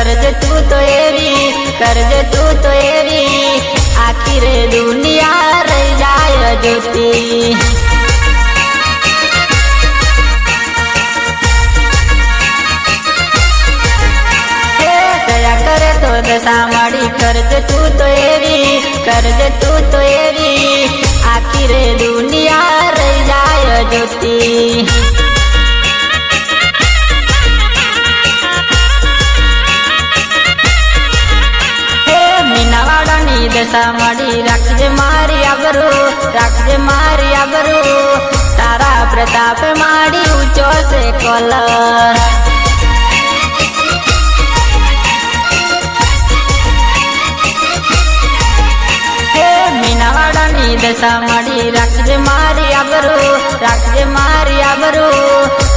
करजे तू तो एवी, करजे तू तो एवी, आखी रे दुनिया रही जाए जोती। दया करे तो दशा माड़ी, करजे तू तो एवी, करजे तू तो एवी, आखी रे दुनिया रही जाए जोती। दशा माड़ी राखजे मारी आबरू, राखजे मारी आबरू, तारा प्रताप माड़ी ऊंचो से कलर। मीनावाड़ा नी दशा माड़ी राखजे मारी आबरू, राखजे मारी आबरू,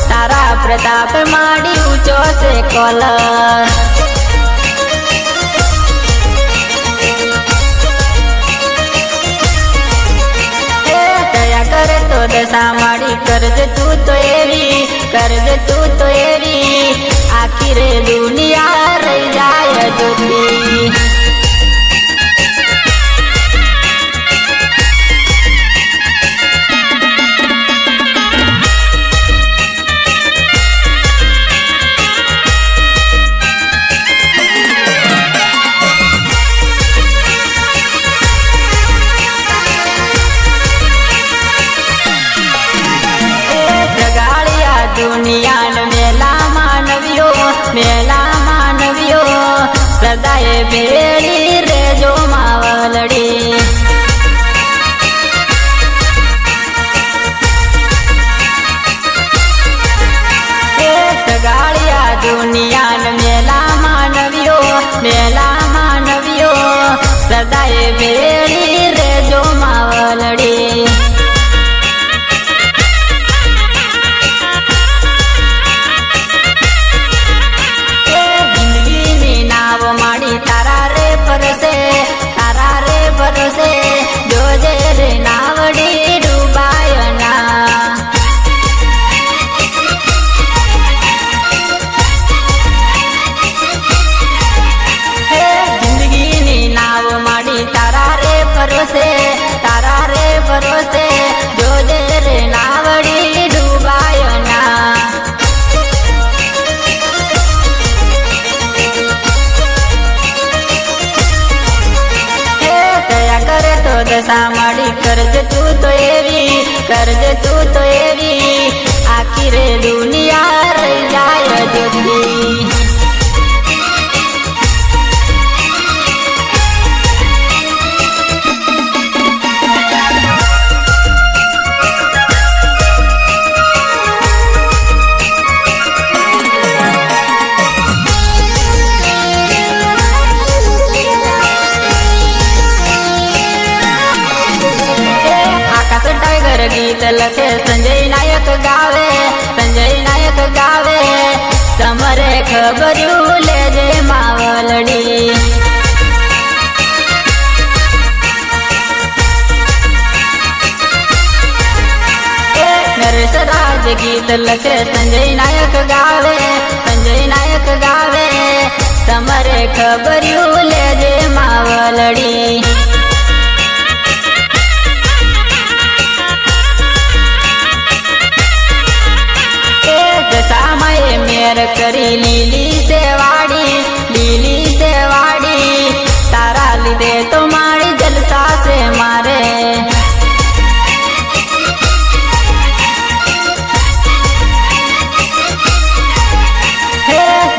तारा प्रताप माड़ी ऊंचो से कलर। करे तो दशा माड़ी, करजे तू तो एवी, करजे तू तो एवी, आखी रे दुनिया रही जाए जोती। दुनिया मेला मानवियो, मेला मानवियो, सदाए बेड़ी रे जो मावलड़ी। गाड़िया दुनिया मेला मानवियो, मेला मानवियो, सदाए बेड़ी रे जो मावलड़ी। भरोसे जोजे रे नावड़ी डूबायना। जिंदगी नी नाव माड़ी तारा रे भरोसे, तारा रे भरोसे जोजे रे नावड़ी डूबायना। करे तो दशा माड़ी, करजे तू तो एवी, करजे तू तो एवी, आखी रे दुनिया रही जाए जोती। गीत लखे संजय नायक गावे, संजय नायक गावे, समरे खबरू ले जे मावलड़ी। नरेश राज गीत लखे संजय नायक गावे, संजय नायक गावे, समरे खबरू ले जे मावलड़ी। सामय मेर करी लीली से वाड़ी, लीली से वाड़ी, तारा लीदे तो माड़ी जलसा से मारे।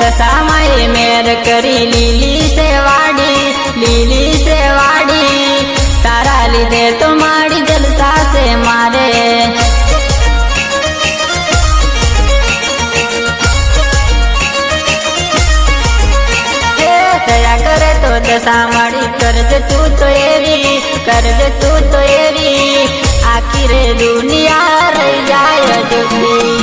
दशामय मेर करी लीली से वाड़ी, लीली से वाड़ी, तारा लीदे तो माड़ी जलसा से मारे। दया करे तो दशा माड़ी, करजे तू तो एवी, करजे तू तो एवी, आखी रे दुनिया रही जाए जोती।